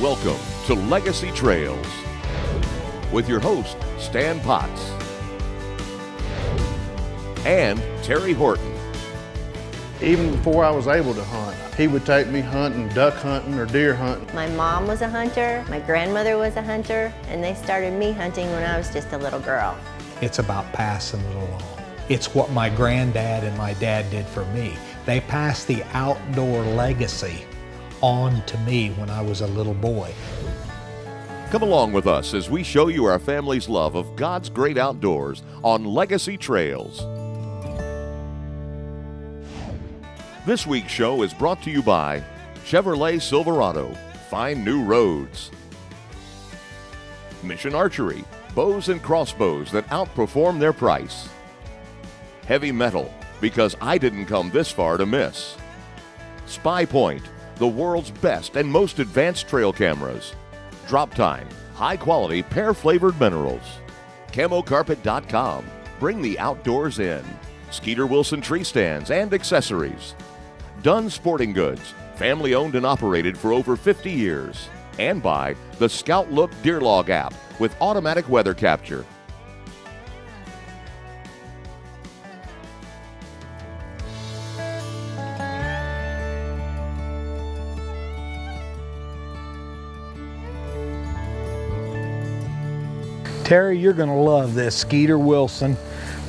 Welcome to Legacy Trails with your host, Stan Potts and Terry Horton. Even before I was able to hunt, he would take me hunting, duck hunting or deer hunting. My mom was a hunter, my grandmother was a hunter, and they started me hunting when I was just a little girl. It's about passing it along. It's what my granddad and my dad did for me. They passed the outdoor legacy on to me when I was a little boy. Come along with us as we show you our family's love of God's great outdoors on Legacy Trails. This week's show is brought to you by Chevrolet Silverado, Find New Roads. Mission Archery, bows and crossbows that outperform their price. Heavy Metal, because I didn't come this far to miss. Spy Point, the world's best and most advanced trail cameras. Drop Time, high-quality pear-flavored minerals. CamoCarpet.com, bring the outdoors in. Skeeter Wilson tree stands and accessories. Dunn Sporting Goods, family-owned and operated for over 50 years. And by the Scout Look Deer Log app with automatic weather capture. Terry, you're gonna love this Skeeter Wilson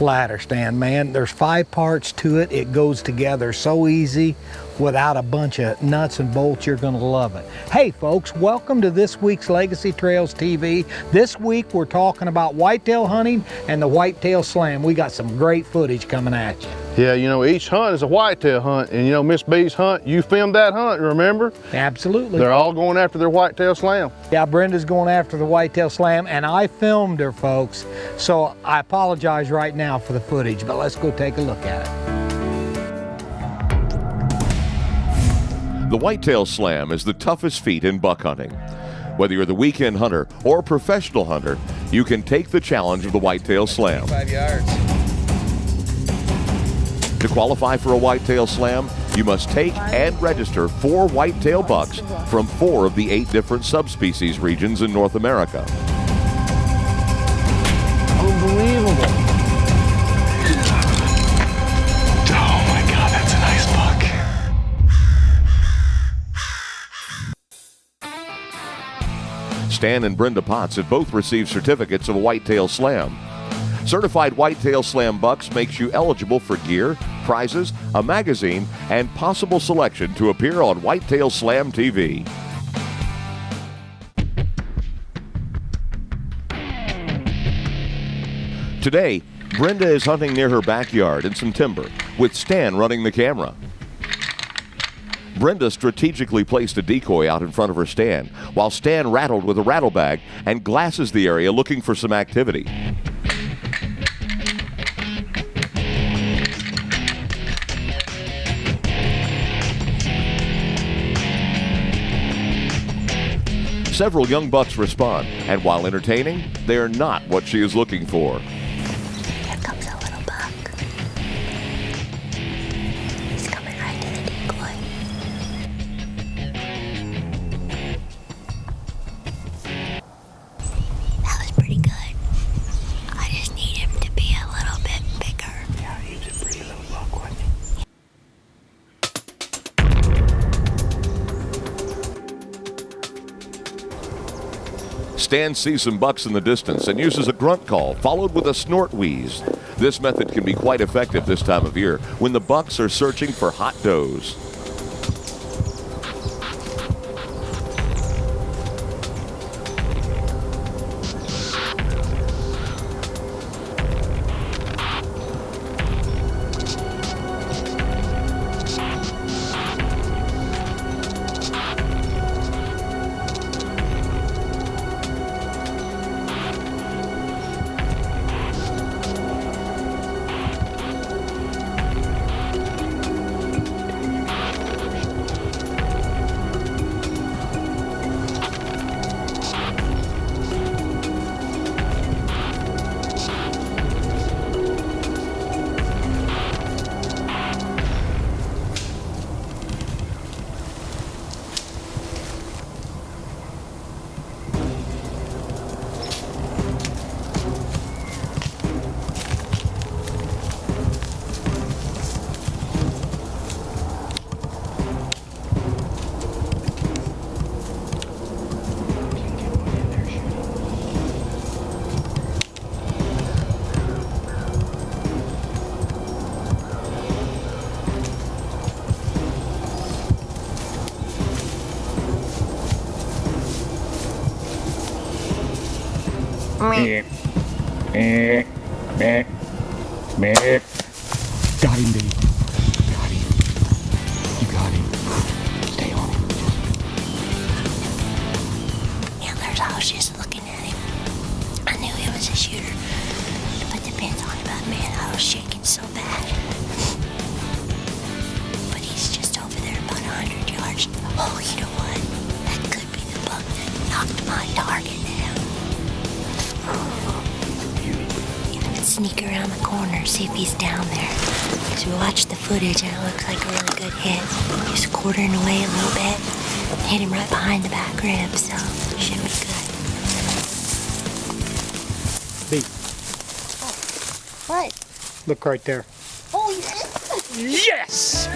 ladder stand, man. There's 5 parts to it. It goes together so easy without a bunch of nuts and bolts. You're gonna love it. Hey folks, welcome to this week's Legacy Trails TV. This week we're talking about whitetail hunting and the Whitetail Slam. We got some great footage coming at you. Yeah, you know, each hunt is a whitetail hunt. And you know, Miss B's hunt, you filmed that hunt, remember? Absolutely. They're all going after their whitetail slam. Yeah, Brenda's going after the Whitetail Slam, and I filmed her, folks. So I apologize right now for the footage, but let's go take a look at it. The Whitetail Slam is the toughest feat in buck hunting. Whether you're the weekend hunter or professional hunter, you can take the challenge of the Whitetail Slam. 5 yards. To qualify for a Whitetail Slam, you must take and register 4 whitetail bucks from 4 of the 8 different subspecies regions in North America. Unbelievable. Oh my God, that's a nice buck. Stan and Brenda Potts have both received certificates of a Whitetail Slam. Certified Whitetail Slam bucks makes you eligible for gear, prizes, a magazine, and possible selection to appear on Whitetail Slam TV. Today, Brenda is hunting near her backyard in some timber, with Stan running the camera. Brenda strategically placed a decoy out in front of her stand, while Stan rattled with a rattle bag and glasses the area looking for some activity. Several young bucks respond, and while entertaining, they are not what she is looking for. Here comes a little buck. He's coming right to the decoy. That was pretty good. I just need him to be a little bit bigger. Yeah, he's a pretty little buck, wasn't he? Stan sees some bucks in the distance and uses a grunt call, followed with a snort wheeze. This method can be quite effective this time of year when the bucks are searching for hot does. Got him, Dave. Got him. You got him. Stay on him. Antlers, I was just looking at him. I knew he was a shooter. To put the pins on him, but man, I was shaking so bad. But he's just over there about 100 yards. Oh, you know what? That could be the buck that knocked my target down. Sneak around the corner, see if he's down there. Because we watched the footage and it looks like a really good hit. Just quartering away a little bit. Hit him right behind the back rib, so it should be good. Beat. What? Look right there. Oh, yes! Yes!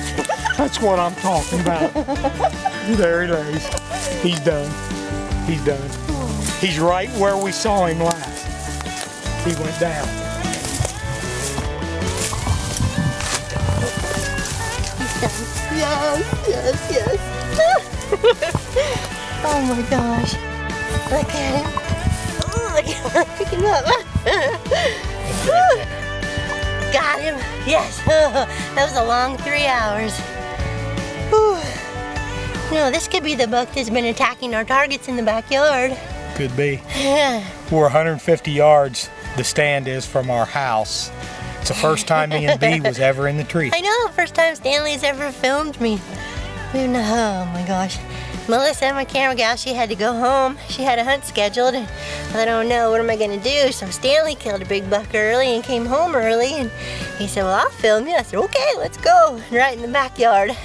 That's what I'm talking about. There he lays. He's done. He's done. He's right where we saw him last. He went down. Yes. Oh my gosh. Look at him. Oh, look at him. Pick him up. Got him. Yes. That was a long 3 hours. Whew. No, this could be the buck that's been attacking our targets in the backyard. Could be. Yeah. We're 150 yards, the stand is, from our house. It's the first time me and B was ever in the tree. I know, first time Stanley's ever filmed me. Oh my gosh. Melissa, my camera gal, she had to go home. She had a hunt scheduled and I don't know, what am I gonna do? So Stanley killed a big buck early and came home early and he said, well, I'll film you. I said, okay, let's go. Right in the backyard.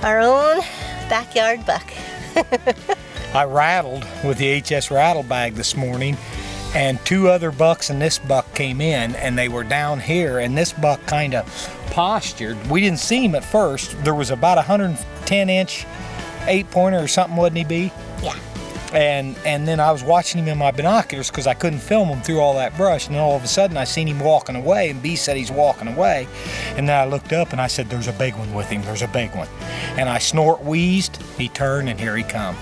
Our own backyard buck. I rattled with the HS rattle bag this morning, and 2 other bucks and this buck came in, and they were down here, and this buck kind of postured. We didn't see him at first. There was about 110-inch 8-pointer or something, wasn't he, B? Yeah. And then I was watching him in my binoculars because I couldn't film him through all that brush, and then all of a sudden I seen him walking away, and B said he's walking away, and then I looked up and I said, there's a big one with him, there's a big one. And I snort wheezed, he turned, and here he come.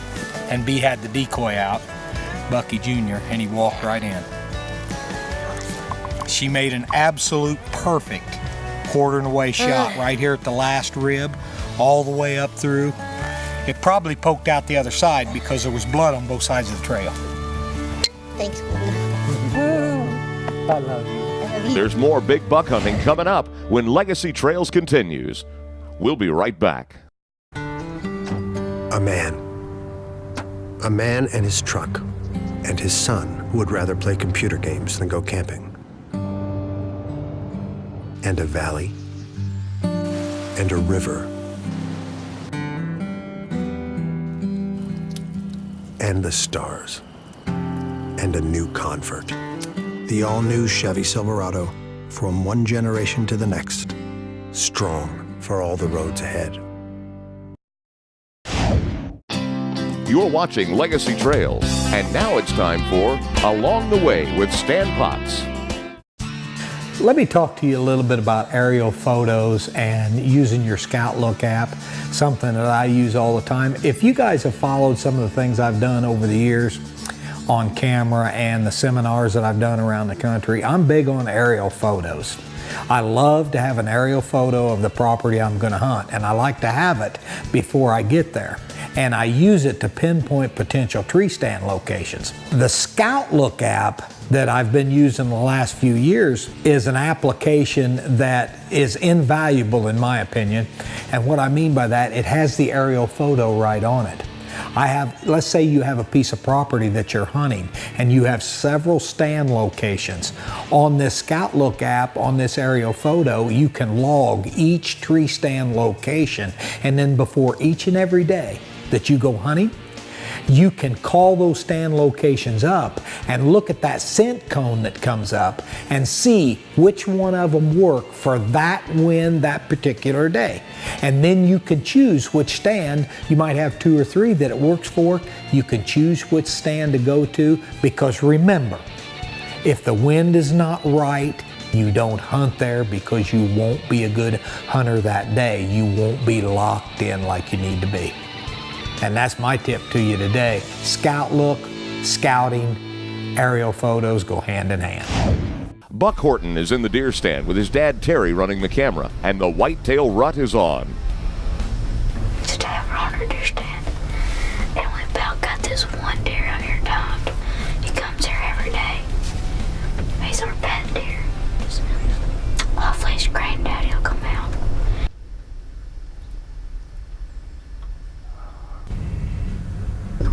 And B had the decoy out, Bucky Jr., and he walked right in. She made an absolute perfect quartering away shot right here at the last rib, all the way up through. It probably poked out the other side because there was blood on both sides of the trail. Thanks, I love you. There's more big buck hunting coming up when Legacy Trails continues. We'll be right back. A man and his truck, and his son who would rather play computer games than go camping. And a valley, and a river, and the stars, and a new convert. The all-new Chevy Silverado, from one generation to the next, strong for all the roads ahead. You're watching Legacy Trails, and now it's time for Along the Way with Stan Potts. Let me talk to you a little bit about aerial photos and using your Scout Look app, something that I use all the time. If you guys have followed some of the things I've done over the years on camera and the seminars that I've done around the country, I'm big on aerial photos. I love to have an aerial photo of the property I'm going to hunt, and I like to have it before I get there. And I use it to pinpoint potential tree stand locations. The Scout Look app that I've been using the last few years is an application that is invaluable in my opinion. And what I mean by that, it has the aerial photo right on it. Let's say you have a piece of property that you're hunting and you have several stand locations. On this Scout Look app, on this aerial photo, you can log each tree stand location, and then before each and every day that you go hunting, you can call those stand locations up and look at that scent cone that comes up and see which one of them work for that wind that particular day. And then you can choose which stand. You might have 2 or 3 that it works for. You can choose which stand to go to, because remember, if the wind is not right, you don't hunt there, because you won't be a good hunter that day. You won't be locked in like you need to be. And that's my tip to you today. Scout Look, scouting, aerial photos go hand in hand. Buck Horton is in the deer stand with his dad Terry running the camera, and the whitetail rut is on. Today we're on our deer stand, and we about got this one deer out here dogged. He comes here every day. He's our pet deer. Hopefully his granddaddy will come out.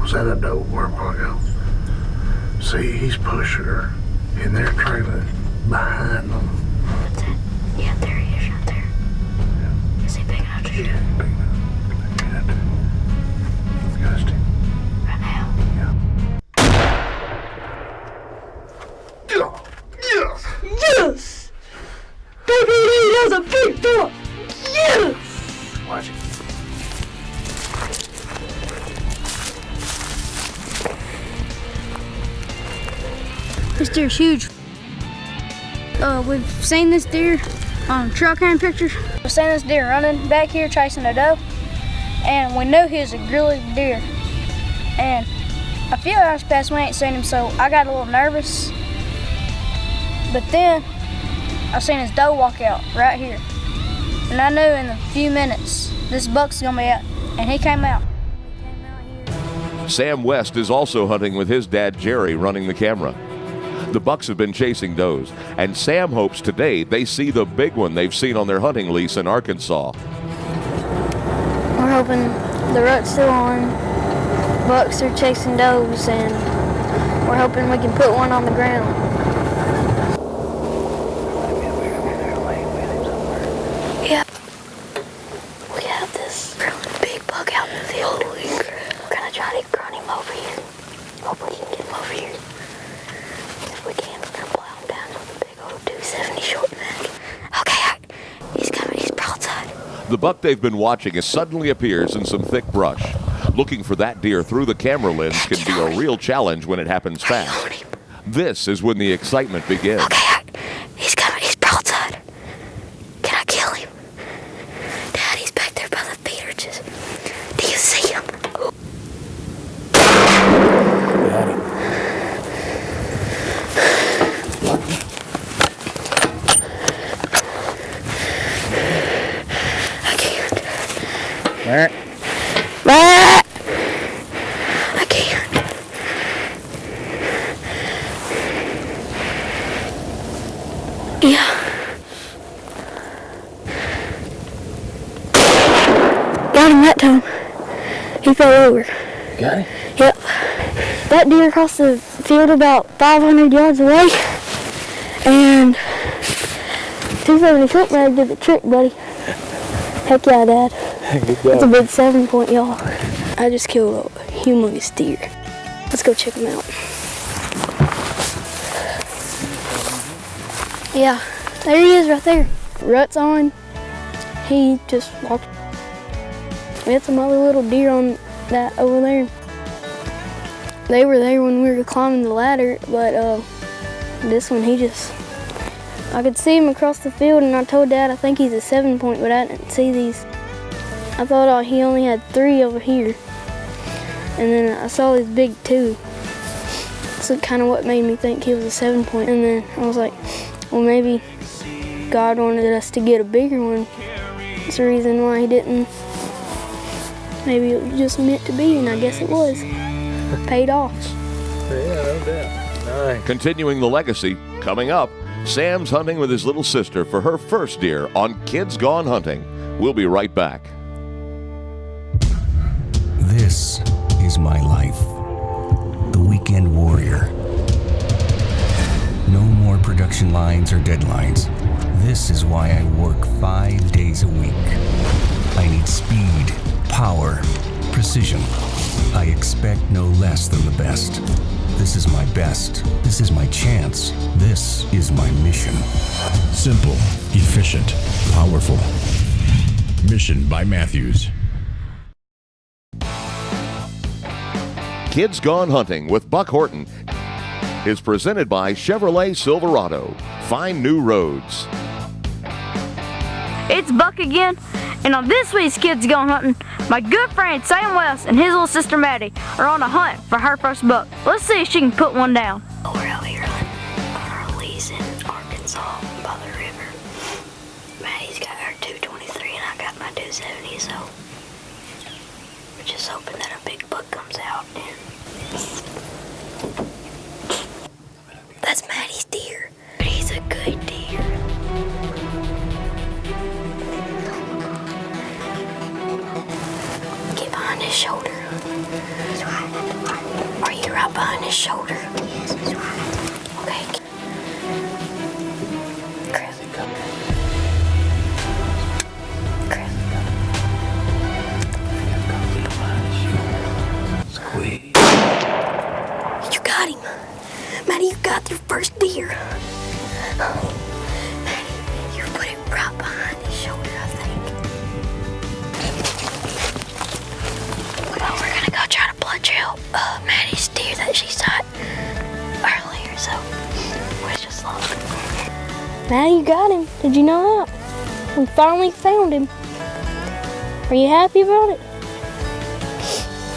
Was that a doe or Paco? See, he's pushing her, and they're trailing behind them. What's that? Yeah, there he is right there. Yeah. Is he big enough to shoot? Big enough. Gusty. Right now? Yeah. Yes! Yes! Baby, he has a big buck! Yes! Watch it. This deer's huge. We've seen this deer on trail cam pictures. We've seen this deer running back here chasing a doe, and we knew he was a really big deer. And a few hours passed, we ain't seen him, so I got a little nervous. But then I seen his doe walk out right here, and I knew in a few minutes this buck's gonna be out, and he came out. Sam West is also hunting with his dad Jerry running the camera. The bucks have been chasing does, and Sam hopes today they see the big one they've seen on their hunting lease in Arkansas. We're hoping the rut's still on, bucks are chasing does, and we're hoping we can put one on the ground. Yeah. We have this really big buck out in the field. We're gonna try to run him over here. Hope we can get him over here. If we can, we're gonna plow him down with a big old 270 short mag. Okay, he's coming, he's broadside. The buck they've been watching suddenly appears in some thick brush. Looking for that deer through the camera lens can be a real challenge when it happens fast. This is when the excitement begins. Okay, he's coming, he's broadside. Can I kill him? Dad, he's back there by the feeder. Just, do you see him? Got it. I can't. There. I can't. Yeah. Got him that time. He fell over. Got it? Yep. That deer crossed the field about 500 yards away, and 270 foot mag did the trick, buddy. Heck yeah, Dad. That's a big 7-point yaw. I just killed a humongous deer. Let's go check him out. Yeah, there he is right there. Rut's on. He just walked. We had some other little deer on that over there. They were there when we were climbing the ladder, but this one, I could see him across the field, and I told Dad I think he's a 7-point, but I didn't see these. I thought he only had 3 over here, and then I saw this big 2. That's kind of what made me think he was a 7-point, and then I was like, well, maybe God wanted us to get a bigger one. That's the reason why he didn't. Maybe it was just meant to be, and I guess it was. Paid off. Yeah, no doubt. Nice. Continuing the legacy, coming up, Sam's hunting with his little sister for her first deer on Kids Gone Hunting. We'll be right back. This is my life. The weekend warrior. No more production lines or deadlines. This is why I work 5 days a week. I need speed, power, precision. I expect no less than the best. This is my best. This is my chance. This is my mission. Simple, efficient, powerful. Mission by Matthews. Kids Gone Hunting with Buck Horton is presented by Chevrolet Silverado. Find new roads. It's Buck again, and on this week's Kids Gone Hunting, my good friend Sam West and his little sister Maddie are on a hunt for her first buck. Let's see if she can put one down. just hoping that a big buck comes out. That's Maddie's deer. He's a good deer. Get behind his shoulder. Are you right behind his shoulder? Yes, he's right. Okay. Chris. Squeeze. You got him. Maddie, you got your first deer. Maddie, you put it right behind his shoulder, I think. Well, we're gonna go try to blood trail Maddie's deer that she shot earlier, so let's just look. Maddie, you got him. Did you know that? We finally found him. Are you happy about it?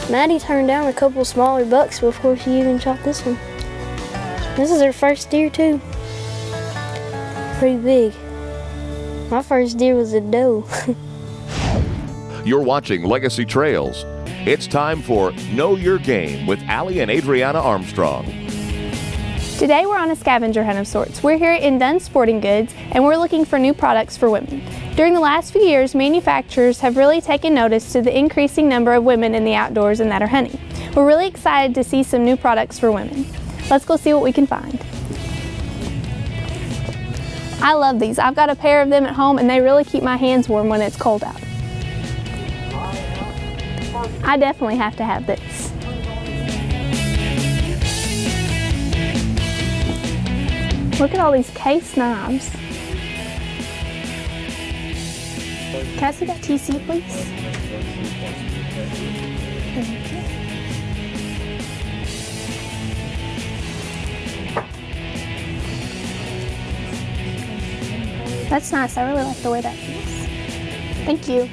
Maddie turned down a couple smaller bucks before she even shot this one. This is her first deer too. Pretty big. My first deer was a doe. You're watching Legacy Trails. It's time for Know Your Game with Allie and Adriana Armstrong. Today we're on a scavenger hunt of sorts. We're here in Dunn Sporting Goods and we're looking for new products for women. During the last few years, manufacturers have really taken notice to the increasing number of women in the outdoors and that are hunting. We're really excited to see some new products for women. Let's go see what we can find. I love these. I've got a pair of them at home and they really keep my hands warm when it's cold out. I definitely have to have this. Look at all these case knives. Can I see that TC, please? Thank you. That's nice. I really like the way that feels. Thank you.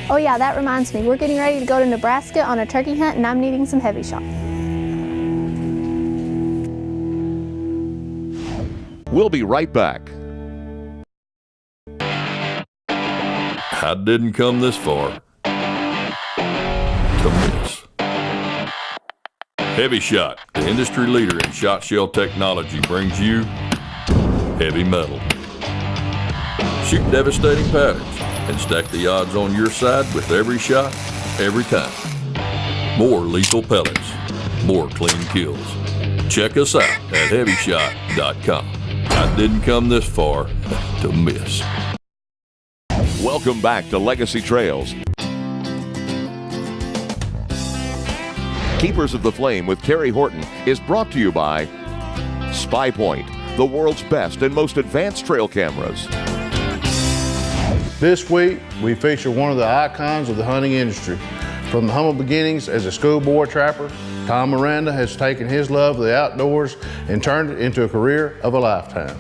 Oh yeah, that reminds me. We're getting ready to go to Nebraska on a turkey hunt and I'm needing some heavy shot. We'll be right back. I didn't come this far to miss. Heavy Shot, the industry leader in shot shell technology, brings you heavy metal. Shoot devastating patterns and stack the odds on your side with every shot, every time. More lethal pellets, more clean kills. Check us out at HeavyShot.com. I didn't come this far to miss. Welcome back to Legacy Trails. Keepers of the Flame with Terry Horton is brought to you by Spy Point, the world's best and most advanced trail cameras. This week, we feature one of the icons of the hunting industry. From the humble beginnings as a schoolboy trapper, Tom Miranda has taken his love of the outdoors and turned it into a career of a lifetime.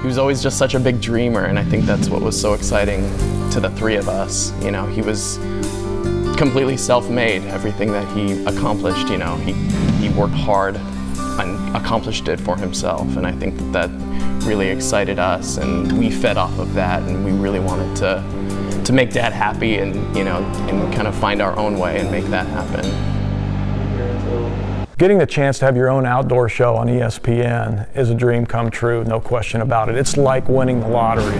He was always just such a big dreamer, and I think that's what was so exciting to the three of us. You know, he was completely self-made. Everything that he accomplished, you know, he worked hard and accomplished it for himself, and I think that really excited us, and we fed off of that, and we really wanted to make Dad happy, and you know, and kind of find our own way and make that happen. Getting the chance to have your own outdoor show on ESPN is a dream come true, no question about it. It's like winning the lottery.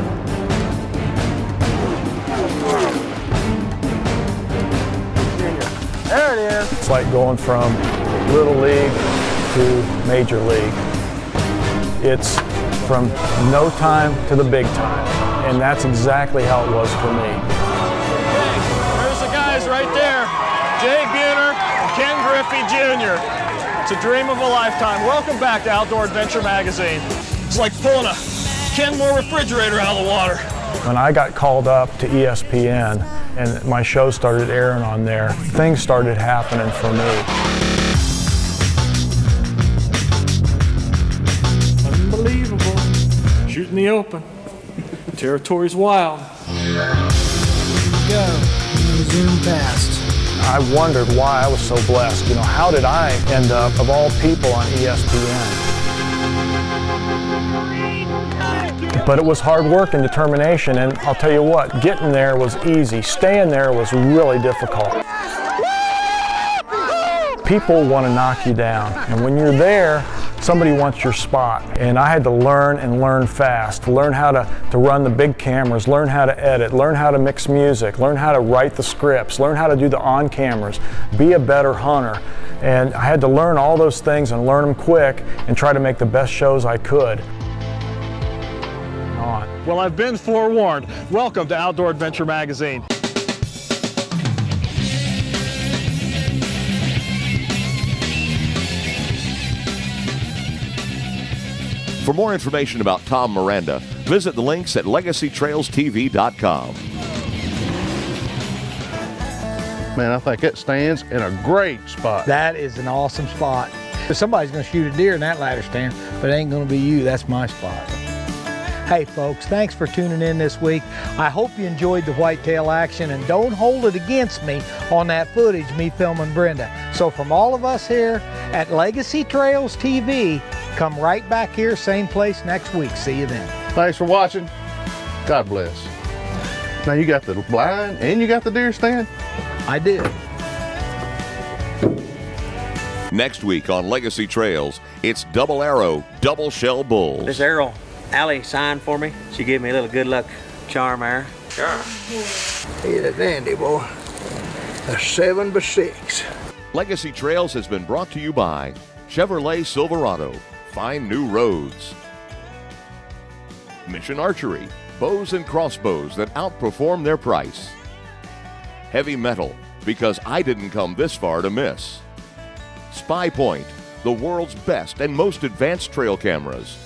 There it is. It's like going from Little League to Major League. It's from no time to the big time, and that's exactly how it was for me. There's the guys right there, Jay Buhner and Ken Griffey Jr. It's a dream of a lifetime. Welcome back to Outdoor Adventure Magazine. It's like pulling a Kenmore refrigerator out of the water. When I got called up to ESPN and my show started airing on there, things started happening for me. Unbelievable. Shooting the open. Territory's wild. Here we go. Zoom fast. I wondered why I was so blessed. You know, how did I end up, of all people, on ESPN? But it was hard work and determination, and I'll tell you what, getting there was easy. Staying there was really difficult. People want to knock you down, and when you're there, somebody wants your spot. And I had to learn and learn fast, learn how to run the big cameras, learn how to edit, learn how to mix music, learn how to write the scripts, learn how to do the on-cameras, be a better hunter. And I had to learn all those things and learn them quick and try to make the best shows I could. Well, I've been forewarned. Welcome to Outdoor Adventure Magazine. For more information about Tom Miranda, visit the links at legacytrailstv.com. Man, I think it stands in a great spot. That is an awesome spot. Somebody's going to shoot a deer in that ladder stand, but it ain't going to be you. That's my spot. Hey folks, thanks for tuning in this week. I hope you enjoyed the whitetail action, and don't hold it against me on that footage, me filming Brenda. So from all of us here at Legacy Trails TV, come right back here, same place next week. See you then. Thanks for watching. God bless. Now you got the blind and you got the deer stand? I did. Next week on Legacy Trails, it's double arrow, double shell bulls. This arrow, Allie signed for me. She gave me a little good luck charm there. Sure. He's a dandy, boy. A 7x6. Legacy Trails has been brought to you by Chevrolet Silverado. Find new roads. Mission Archery. Bows and crossbows that outperform their price. Heavy Metal. Because I didn't come this far to miss. Spy Point. The world's best and most advanced trail cameras.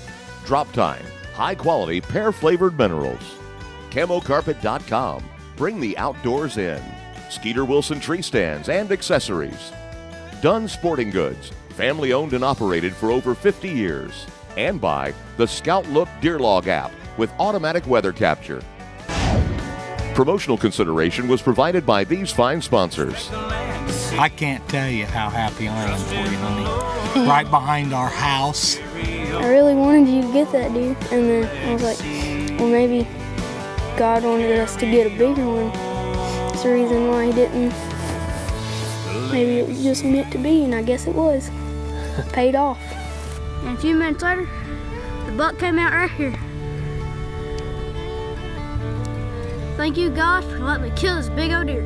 Drop Time. High-quality, pear-flavored minerals. ChemoCarpet.com. Bring the outdoors in. Skeeter Wilson tree stands and accessories. Dunn Sporting Goods. Family-owned and operated for over 50 years. And by the Scout Look Deer Log app with automatic weather capture. Promotional consideration was provided by these fine sponsors. I can't tell you how happy I am for you, honey. Right behind our house. I really wanted you to get that deer, and then I was like, well, maybe God wanted us to get a bigger one. That's the reason why he didn't. Maybe it was just meant to be, and I guess it was. Paid off. And a few minutes later, the buck came out right here. Thank you, God, for letting me kill this big old deer.